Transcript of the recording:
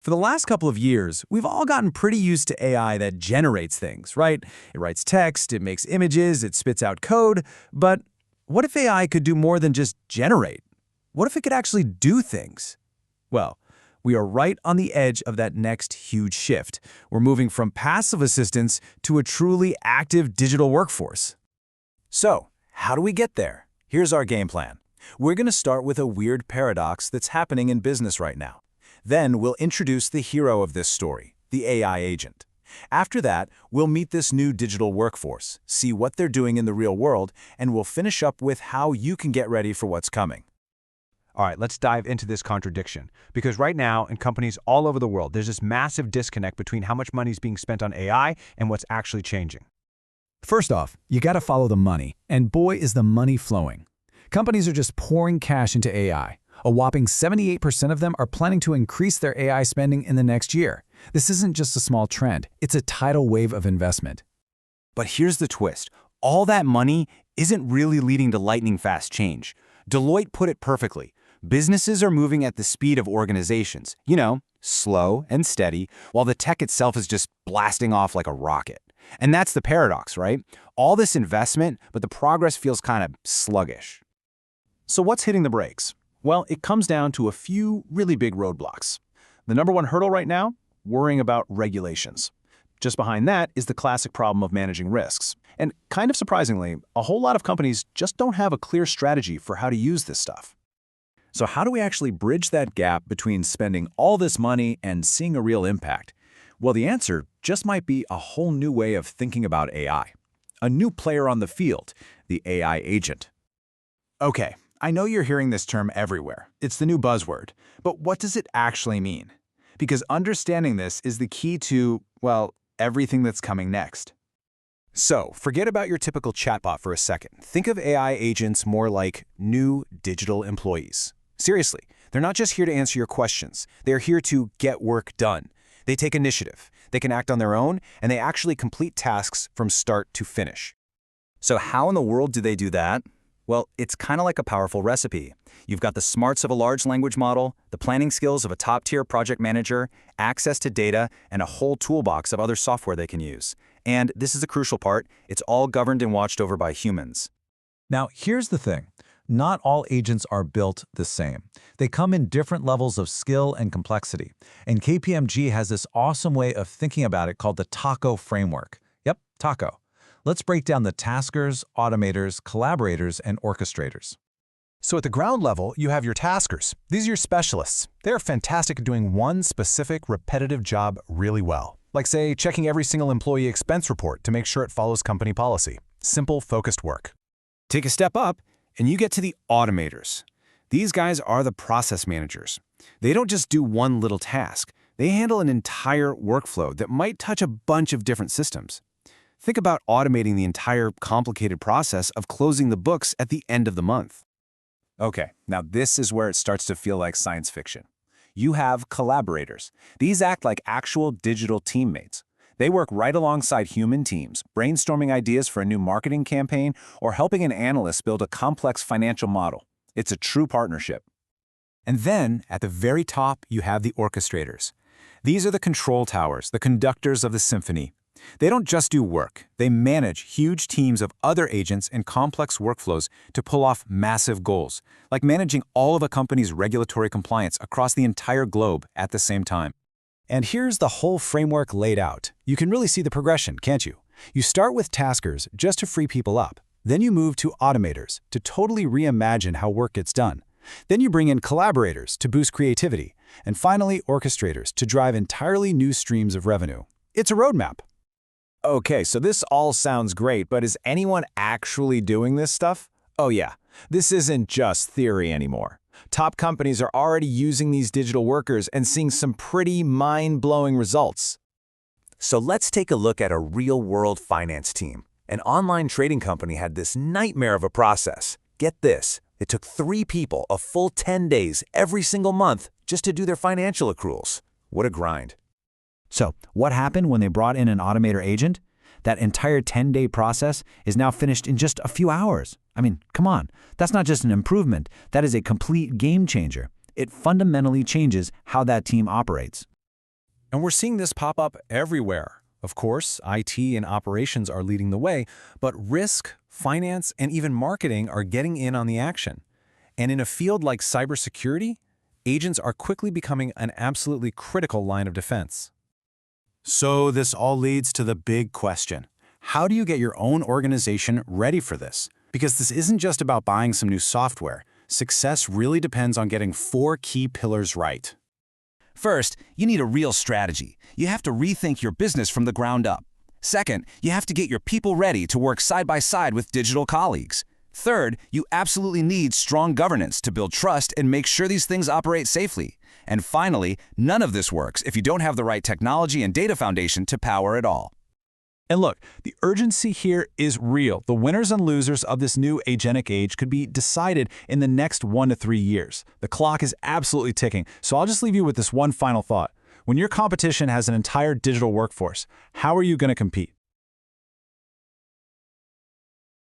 For the last couple of years, we've all gotten pretty used to AI that generates things, right? It writes text, it makes images, it spits out code. But what if AI could do more than just generate? What if it could actually do things? Well, we are right on the edge of that next huge shift. We're moving from passive assistance to a truly active digital workforce. So, how do we get there? Here's our game plan. We're going to start with a weird paradox that's happening in business right now. Then we'll introduce the hero of this story, the AI agent. After that, we'll meet this new digital workforce, see what they're doing in the real world, and we'll finish up with how you can get ready for what's coming. All right, let's dive into this contradiction. Because right now, in companies all over the world, there's this massive disconnect between how much money is being spent on AI and what's actually changing. First off, you got to follow the money, and boy is the money flowing. Companies are just pouring cash into AI. A whopping 78% of them are planning to increase their AI spending in the next year. This isn't just a small trend, it's a tidal wave of investment. But here's the twist. All that money isn't really leading to lightning-fast change. Deloitte put it perfectly. Businesses are moving at the speed of organizations, slow and steady, while the tech itself is just blasting off like a rocket. And that's the paradox, right? All this investment, but the progress feels kind of sluggish. So what's hitting the brakes? Well, it comes down to a few really big roadblocks. The number one hurdle right now? Worrying about regulations. Just behind that is the classic problem of managing risks. And kind of surprisingly, a whole lot of companies just don't have a clear strategy for how to use this stuff. So how do we actually bridge that gap between spending all this money and seeing a real impact? Well, the answer just might be a whole new way of thinking about AI. A new player on the field, the AI agent. Okay, I know you're hearing this term everywhere. It's the new buzzword. But what does it actually mean? Because understanding this is the key to, well, everything that's coming next. So, forget about your typical chatbot for a second. Think of AI agents more like new digital employees. Seriously, they're not just here to answer your questions. They're here to get work done. They take initiative, they can act on their own, and they actually complete tasks from start to finish. So how in the world do they do that? Well, it's kind of like a powerful recipe. You've got the smarts of a large language model, the planning skills of a top-tier project manager, access to data, and a whole toolbox of other software they can use. And this is the crucial part, it's all governed and watched over by humans. Now, here's the thing. Not all agents are built the same. They come in different levels of skill and complexity. And KPMG has this awesome way of thinking about it called the TACO framework. Yep, TACO. Let's break down the taskers, automators, collaborators, and orchestrators. So at the ground level, you have your taskers. These are your specialists. They're fantastic at doing one specific, repetitive job really well. Like, say, checking every single employee expense report to make sure it follows company policy. Simple, focused work. Take a step up, and you get to the automators. These guys are the process managers. They don't just do one little task. They handle an entire workflow that might touch a bunch of different systems. Think about automating the entire complicated process of closing the books at the end of the month. Okay, now this is where it starts to feel like science fiction. You have collaborators. These act like actual digital teammates. They work right alongside human teams, brainstorming ideas for a new marketing campaign or helping an analyst build a complex financial model. It's a true partnership. And then, at the very top, you have the orchestrators. These are the control towers, the conductors of the symphony. They don't just do work. They manage huge teams of other agents and complex workflows to pull off massive goals, like managing all of a company's regulatory compliance across the entire globe at the same time. And here's the whole framework laid out. You can really see the progression, can't you? You start with taskers just to free people up. Then you move to automators to totally reimagine how work gets done. Then you bring in collaborators to boost creativity. And finally, orchestrators to drive entirely new streams of revenue. It's a roadmap. Okay, so this all sounds great, but is anyone actually doing this stuff? Oh yeah, this isn't just theory anymore. Top companies are already using these digital workers and seeing some pretty mind-blowing results. So let's take a look at a real-world finance team. An online trading company had this nightmare of a process. Get this, it took 3 people a full 10 days every single month just to do their financial accruals. What a grind. So, what happened when they brought in an automator agent? That entire 10-day process is now finished in just a few hours. I mean, come on. That's not just an improvement. That is a complete game changer. It fundamentally changes how that team operates. And we're seeing this pop up everywhere. Of course, IT and operations are leading the way, but risk, finance, and even marketing are getting in on the action. And in a field like cybersecurity, agents are quickly becoming an absolutely critical line of defense. So this all leads to the big question. How do you get your own organization ready for this? Because this isn't just about buying some new software. Success really depends on getting 4 key pillars right. First, you need a real strategy. You have to rethink your business from the ground up. Second, you have to get your people ready to work side by side with digital colleagues. Third, you absolutely need strong governance to build trust and make sure these things operate safely. And finally, none of this works if you don't have the right technology and data foundation to power it all. And look, the urgency here is real. The winners and losers of this new agentic age could be decided in the next 1 to 3 years. The clock is absolutely ticking, so I'll just leave you with this one final thought. When your competition has an entire digital workforce, how are you going to compete?